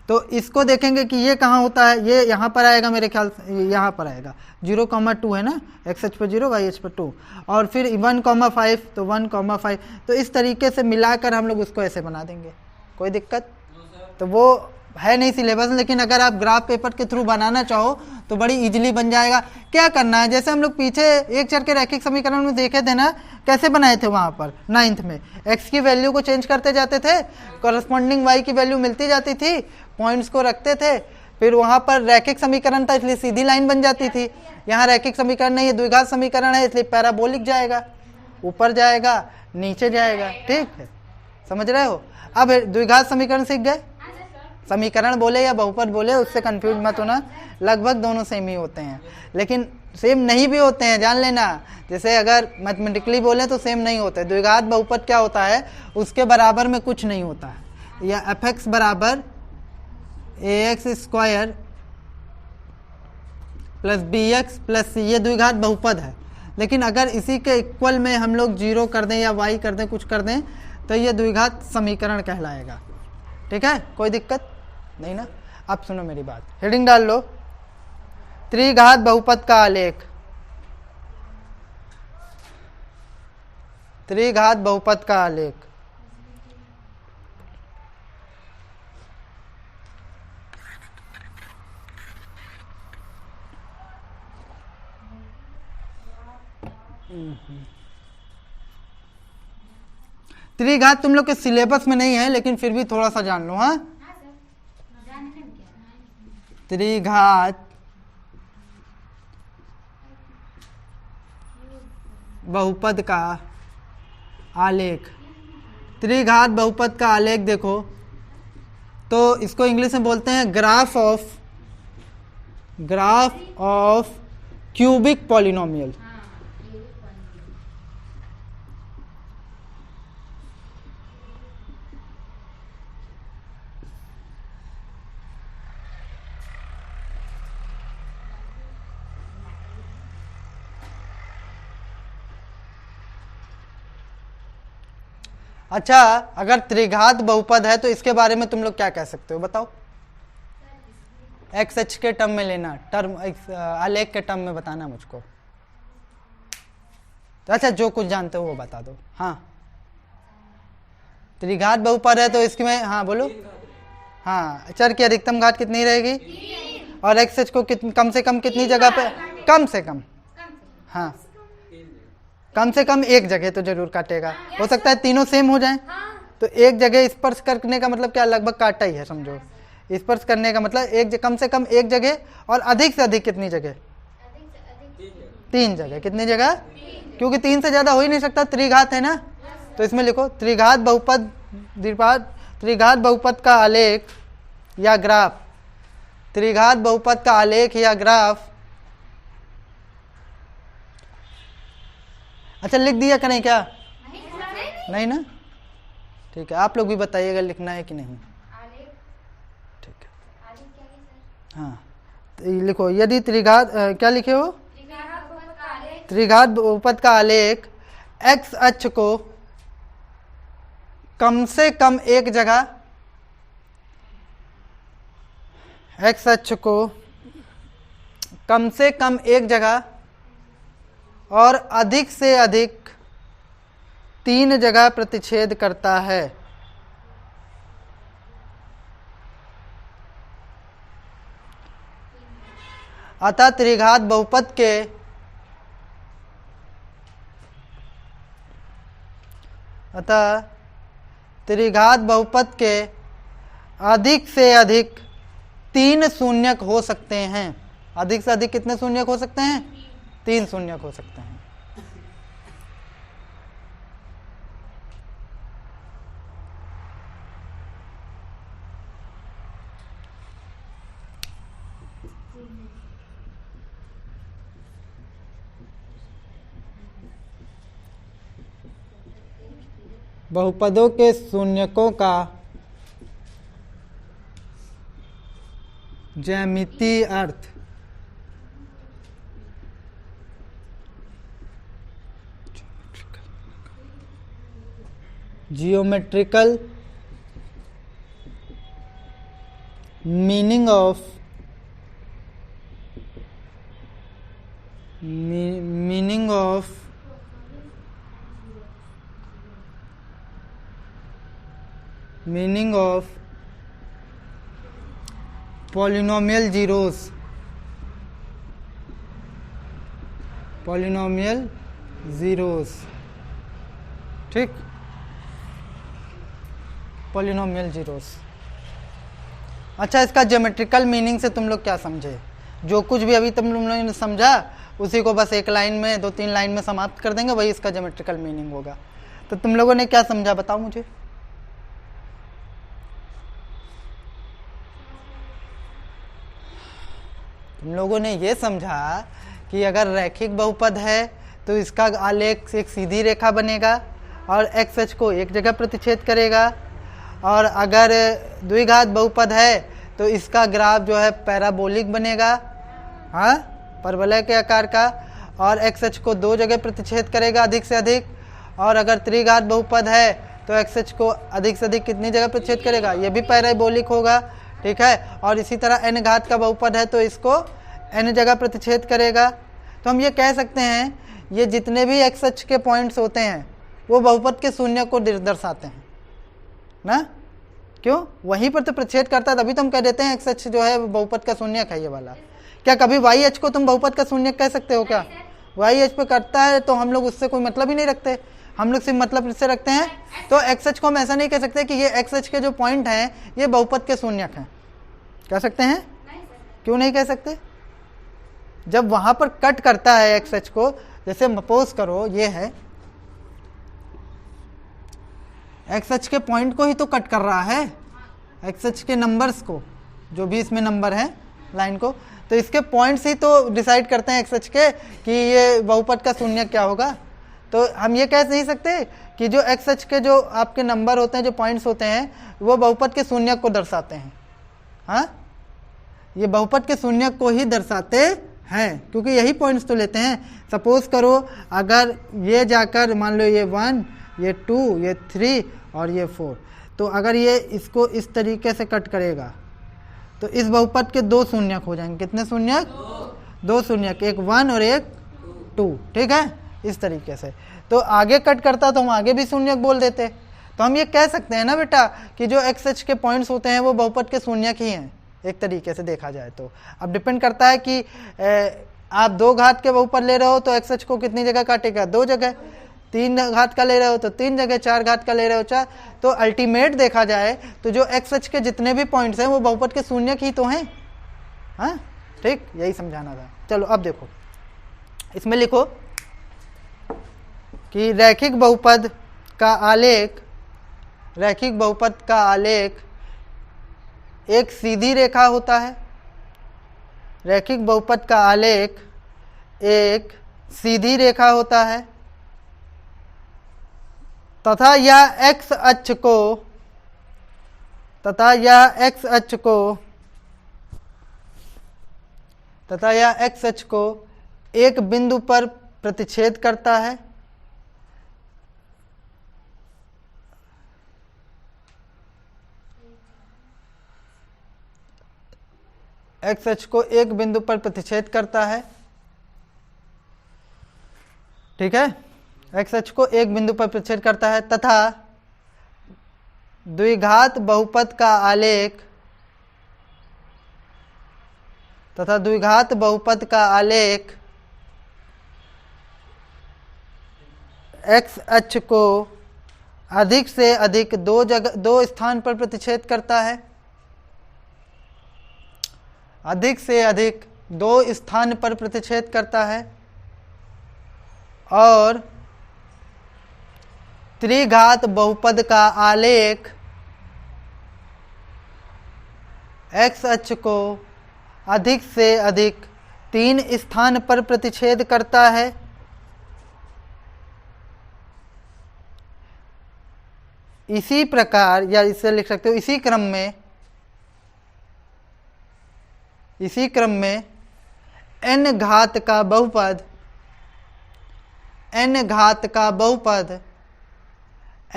तो इसको देखेंगे कि ये कहाँ होता है, ये यहाँ पर आएगा, मेरे ख्याल से यहाँ पर आएगा, 0,2 है ना, x h पर 0 y h पर 2, और फिर 1,5 तो 1,5। तो इस तरीके से मिलाकर हम लोग उसको ऐसे बना देंगे। कोई दिक्कत? तो वो है नहीं सिलेबस, लेकिन अगर आप ग्राफ पेपर के थ्रू बनाना चाहो तो बड़ी इजीली बन जाएगा। क्या करना है, जैसे हम लोग पीछे एक चर के रैखिक समीकरण में देखे थे ना, कैसे बनाए थे वहाँ पर 9th में, x की वैल्यू को चेंज करते जाते थे, कॉरस्पॉन्डिंग y की वैल्यू मिलती जाती थी, पॉइंट्स को रखते थे, फिर वहाँ पर रैखिक समीकरण था इसलिए सीधी लाइन बन जाती थी। यहाँ रैखिक समीकरण नहीं है, द्विघात समीकरण है, इसलिए पैराबोलिक जाएगा, ऊपर जाएगा नीचे जाएगा। ठीक है, समझ रहे हो? अब द्विघात समीकरण सीख गए, समीकरण बोले या बहुपद बोले उससे कंफ्यूज मत होना, लगभग दोनों सेम ही होते हैं, लेकिन सेम नहीं भी होते हैं, जान लेना। जैसे अगर मैथमेटिकली बोले तो सेम नहीं होते। द्विघात बहुपद क्या होता है, उसके बराबर में कुछ नहीं होता है, या fx बराबर ax square plus bx plus c, ये द्विघात बहुपद है। लेकिन अगर इसी के इक्वल में हम लोग 0 कर दें या y कर दें, कुछ कर दें, तो ये द्विघात समीकरण कहलाएगा। ठीक है, कोई दिक्कत नहीं ना? अब सुनो मेरी बात, हेडिंग डाल लो, त्रिघात बहुपद का आलेख। त्रिघात बहुपद का आलेख, त्रिघात तुम लोग के सिलेबस में नहीं है, लेकिन फिर भी थोड़ा सा जान लो। हाँ, त्रिघात बहुपद का आलेख। त्रिघात बहुपद का आलेख देखो तो इसको इंग्लिश में बोलते हैं ग्राफ ऑफ क्यूबिक पॉलिनोमियल। अच्छा, अगर त्रिघात बहुपद है तो इसके बारे में तुम लोग क्या कह सकते हो, बताओ? एक्स एच के टर्म में लेना, टर्म आलेख के टर्म में बताना मुझको। तो अच्छा, जो कुछ जानते हो वो बता दो। हाँ, त्रिघात बहुपद है तो इसमें, हाँ बोलो। हाँ, चर की अधिकतम घात कितनी रहेगी, और एक्स एच को कम से कम कितनी जगह पे, कम से कम, हाँ कम से कम एक जगह तो जरूर काटेगा। हो सकता है तीनों सेम हो जाएं, तो एक जगह स्पर्श करने का मतलब क्या, लगभग काटा ही है समझो। स्पर्श करने का मतलब कम से कम एक जगह, और अधिक से अधिक कितनी जगह, 3 जगह, कितनी जगह? क्योंकि 3 से ज़्यादा हो ही नहीं सकता, त्रिघात है ना, तो इसमें लिखो त्रिघात बहुपद का आलेख या ग्राफ, त्रिघात बहुपद का आलेख या ग्राफ। अच्छा लिख दिया करें क्या? नहीं ना, ठीक है, आप लोग भी बताइएगा लिखना है कि नहीं। ठीक है, हाँ तो लिखो, यदि त्रिघात क्या लिखे हो? त्रिघात बहुपद का आलेख x अक्ष को कम से कम एक जगह, x अक्ष को कम से कम एक जगह और अधिक से अधिक 3 जगह प्रतिच्छेद करता है। अतः त्रिघात बहुपद के अधिक से अधिक 3 शून्यक हो सकते हैं। अधिक से अधिक कितने शून्यक हो सकते हैं? 3 शून्यक हो सकते हैं। बहुपदों के शून्यकों का ज्यामितीय अर्थ geometrical meaning of polynomial zeros, ठीक, polynomial zeros। अच्छा, इसका ज्योमेट्रिकल मीनिंग से तुम लोग क्या समझे? जो कुछ भी अभी तुम लोगों ने समझा उसी को बस एक लाइन में, 2-3 लाइन में समाप्त कर देंगे, वही इसका ज्योमेट्रिकल मीनिंग होगा। तो तुम लोगों ने क्या समझा बताओ मुझे। तुम लोगों ने ये समझा कि अगर रैखिक बहुपद है तो इसका आलेख एक सीधी रेखा बनेगा और x अक्ष को एक जगह प्रतिच्छेद करेगा, और अगर द्विघात बहुपद है तो इसका ग्राफ जो है पैराबोलिक बनेगा, हाँ, परवलय के आकार का, और x अक्ष को 2 जगह प्रतिच्छेद करेगा अधिक से अधिक। और अगर त्रिघात बहुपद है तो x अक्ष को अधिक से अधिक कितनी जगह प्रतिच्छेद करेगा? ये भी पैराबोलिक होगा, ठीक है। और इसी तरह n घात का बहुपद है तो इसको n जगह प्रतिच्छेद करेगा। तो हम ये कह सकते हैं ये जितने भी x अक्ष के पॉइंट्स होते हैं वो बहुपद के शून्य को दर्शाते हैं ना, क्यों? वहीं पर तो प्रतिच्छेद करता है, तभी तो हम कह देते हैं x अक्ष जो है बहुपद का शून्यक है ये वाला। क्या कभी y अक्ष को तुम बहुपद का शून्यक कह सकते हो क्या? y अक्ष पे करता है तो हम लोग उससे कोई मतलब ही नहीं रखते, हम लोग सिर्फ मतलब इससे रखते हैं। तो x अक्ष को हम ऐसा नहीं कह सकते कि ये x अक्ष के जो पॉइंट हैं ये बहुपद के शून्यक हैं। कह सकते हैं? क्यों नहीं कह सकते? जब वहां पर कट करता है x अक्ष को, जैसे सपोज करो ये है, x अक्ष के पॉइंट को ही तो कट कर रहा है, x अक्ष के नंबर्स को, जो भी इसमें नंबर है लाइन को, तो इसके पॉइंट्स ही तो डिसाइड करते हैं x अक्ष के कि ये बहुपद का शून्यक क्या होगा। तो हम ये कह नहीं सकते कि जो x अक्ष के जो आपके नंबर होते हैं, जो पॉइंट्स होते हैं, वो बहुपद के शून्यक को दर्शाते हैं। हाँ, ये बहुपद के शून्यक को ही दर्शाते हैं, क्योंकि यही पॉइंट्स तो लेते हैं। सपोज करो अगर ये जाकर मान लो ये 1, ये 2, ये 3 और ये 4, तो अगर ये इसको इस तरीके से कट करेगा तो इस बहुपद के 2 शून्यक हो जाएंगे। कितने शून्यक? 2 शून्यक, एक 1 और एक 2, ठीक है, इस तरीके से। तो आगे कट करता तो हम आगे भी शून्यक बोल देते। तो हम ये कह सकते हैं ना बेटा कि जो x अक्ष के पॉइंट्स होते हैं वो बहुपद के शून्यक ही हैं, एक तरीके से देखा जाए तो। अब डिपेंड करता है कि आप 2 घात के बहुपद ले रहे हो तो x अक्ष को कितनी जगह काटेगा? 2 जगह। 3 घात का ले रहे हो तो 3 जगह, 4 घात का ले रहे हो 4। तो अल्टीमेट देखा जाए तो जो x अक्ष के जितने भी पॉइंट्स हैं वो बहुपद के शून्यक ही तो हैं। हाँ, ठीक, यही समझाना था। चलो अब देखो, इसमें लिखो कि रैखिक बहुपद का आलेख, रैखिक बहुपद का आलेख एक सीधी रेखा होता है। रैखिक बहुपद का आलेख एक सीधी रेखा होता है तथा यह एक्स अक्ष को तथा यह एक्स अक्ष को एक बिंदु पर प्रतिच्छेद करता है। एक्स अक्ष को एक बिंदु पर प्रतिच्छेद करता है, ठीक है। एक्स अक्ष को एक बिंदु पर प्रतिच्छेद करता है तथा द्विघात बहुपद का आलेख एक्स अक्ष को अधिक से अधिक दो स्थान पर प्रतिच्छेद करता है। अधिक से अधिक दो स्थान पर प्रतिच्छेद करता है और त्रिघात बहुपद का आलेख एक्स अक्ष को अधिक से अधिक 3 स्थान पर प्रतिच्छेद करता है। इसी प्रकार, या इसे लिख सकते हो इसी क्रम में n घात का बहुपद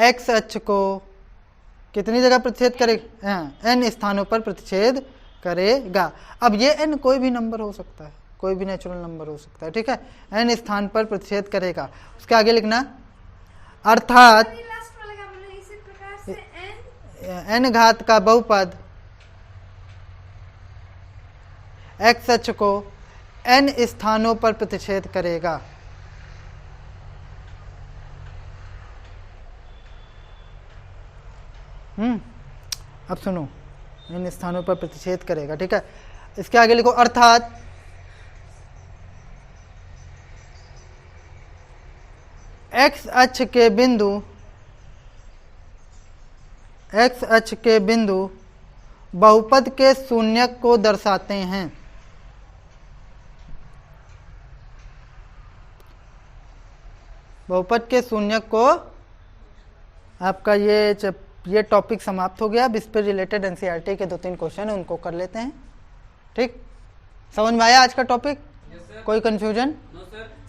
x अक्ष को कितनी जगह प्रतिच्छेद करेगा? n स्थानों पर प्रतिच्छेद करेगा। अब ये n कोई भी नंबर हो सकता है, कोई भी नेचुरल नंबर हो सकता है, ठीक है। n स्थान पर प्रतिच्छेद करेगा। उसके आगे लिखना अर्थात इसी प्रकार से n घात का बहुपद x अक्ष को n स्थानों पर प्रतिच्छेद करेगा। अब सुनो, इन स्थानों पर प्रतिच्छेद करेगा, ठीक है। इसके आगे लिखो अर्थात x अक्ष के बिंदु बहुपद के शून्यक को दर्शाते हैं। बहुपद के शून्यक को, आपका ये टॉपिक समाप्त हो गया। अब इस पर रिलेटेड एनसीईआरटी के 2-3 क्वेश्चन उनको कर लेते हैं, ठीक। समझ में आया आज का टॉपिक? कोई कंफ्यूजन?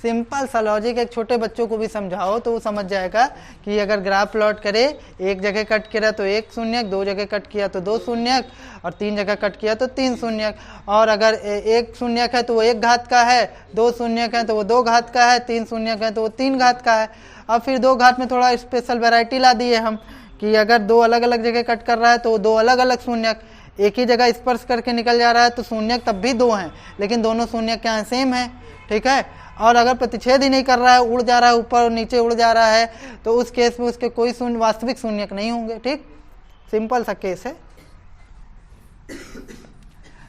सिंपल सा लॉजिक, एक छोटे बच्चों को भी समझाओ तो वो समझ जाएगा कि अगर ग्राफ प्लॉट करे, एक जगह कट किया तो 1 शून्यक, 2 जगह कट किया तो 2 शून्यक और 3 जगह कट किया तो 3 शून्यक। और अगर 1 शून्यक है तो वो 1 घात का है, 2 शून्यक है तो वो 2 घात का है, 3 शून्यक है तो वो 3 घात का है। अब फिर 2 घात में थोड़ा स्पेशल वैरायटी ला दी है हम कि अगर 2 अलग अलग जगह कट कर रहा है तो 2 अलग अलग शून्यक एक ही जगह स्पर्श करके निकल जा रहा है तो शून्यक तब भी 2 हैं, लेकिन दोनों शून्यक क्या है? सेम है, ठीक है। और अगर प्रतिच्छेद ही नहीं कर रहा है, उड़ जा रहा है, ऊपर और नीचे उड़ जा रहा है, तो उस केस में उसके कोई वास्तविक शून्यक नहीं होंगे, ठीक। सिंपल सा केस है।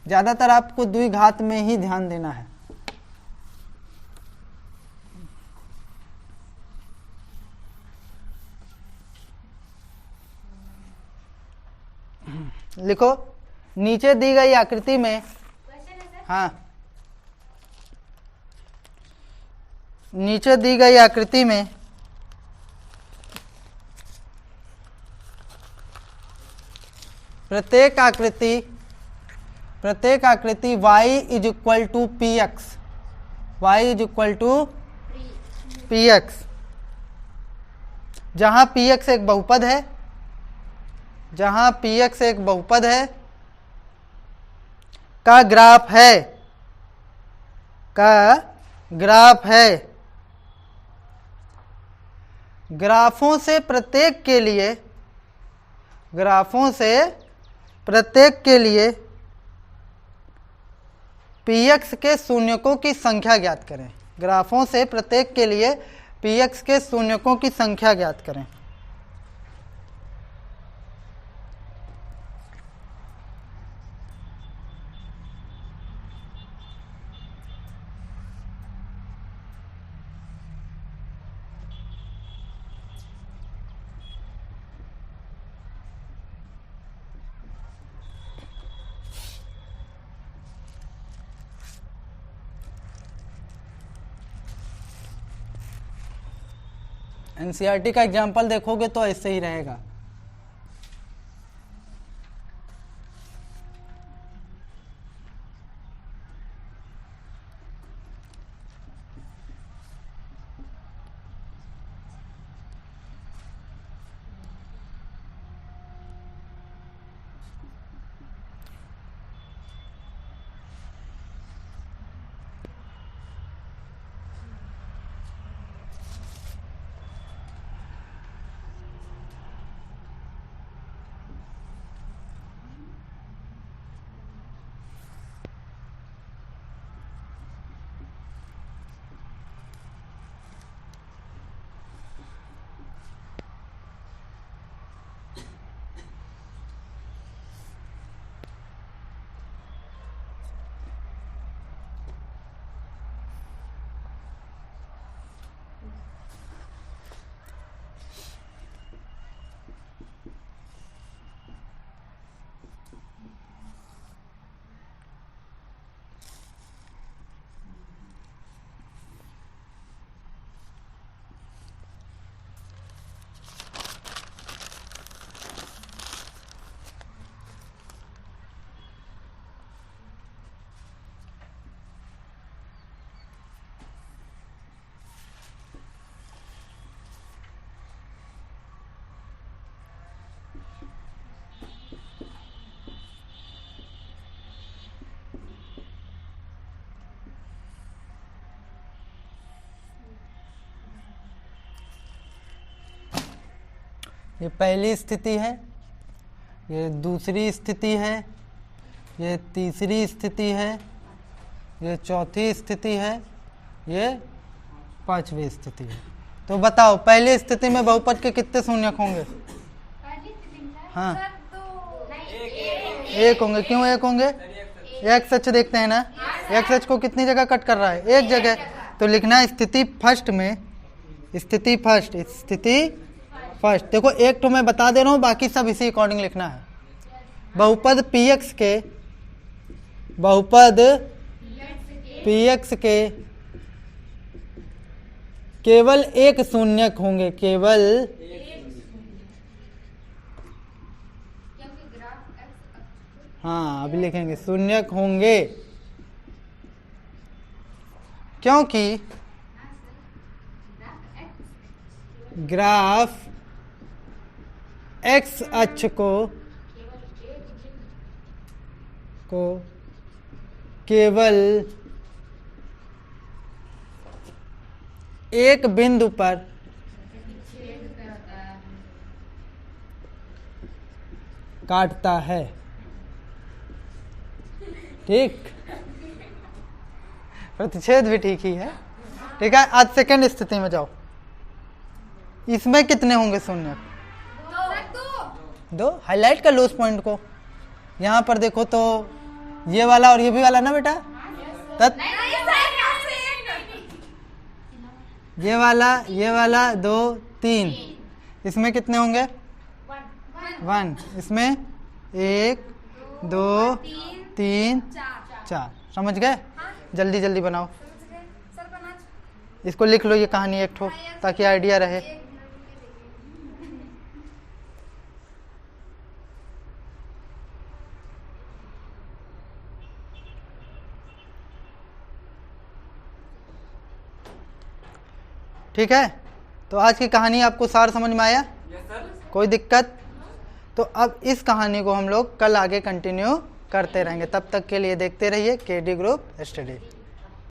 ज्यादातर आपको द्विघात में ही ध्यान देना है। लिखो नीचे दी गई आकृति में, हाँ, नीचे दी गई आकृति में प्रत्येक आकृति y is equal to px, y is equal to px, जहां px एक बहुपद है, जहां px एक बहुपद है का ग्राफ है, ग्राफों से प्रत्येक के लिए px के शून्यकों की संख्या ज्ञात करें। ग्राफों से प्रत्येक के लिए px के शून्यकों की संख्या ज्ञात करें। एनसीईआरटी का एग्जाम्पल देखोगे तो ऐसे ही रहेगा। ये पहली स्थिति है, ये दूसरी स्थिति है, ये तीसरी स्थिति है, ये चौथी स्थिति है, ये पांचवी स्थिति है। तो बताओ पहली स्थिति में बहुपद के कितने शून्यक होंगे? हाँ एक होंगे। क्यों एक होंगे? एक्स अक्ष देखते हैं ना, एक्स अक्ष को कितनी जगह कट कर रहा है? एक जगह। तो लिखना है स्थिति फर्स्ट में, स्थिति फर्स्ट, स्थिति फर्स्ट। देखो एक तो मैं बता दे रहा हूँ, बाकी सब इसी अकॉर्डिंग लिखना है। बहुपद px के, बहुपद px के केवल एक शून्यक होंगे, केवल हाँ अभी लिखेंगे शून्यक होंगे, क्योंकि ग्राफ एक्स अक्ष को केवल एक बिंदु पर काटता है। ठीक, प्रतिच्छेद भी ठीक ही है। ठीक है, आज सेकंड स्थिति में जाओ। इसमें कितने होंगे शून्य? दो। हाईलाइट कर लो उस पॉइंट को। यहाँ पर देखो तो ये वाला और ये भी वाला ना बेटा, ये वाला 2 3। इसमें कितने होंगे? 1। इसमें 1 2 3 4। समझ गए? जल्दी जल्दी बनाओ। इसको लिख लो, ये कहानी एक ठो, ताकि आइडिया रहे। ठीक है, तो आज की कहानी आपको सार समझ में आया? कोई दिक्कत? तो अब इस कहानी को हम लोग कल आगे कंटिन्यू करते रहेंगे। तब तक के लिए देखते रहिए केडी ग्रुप स्टडी।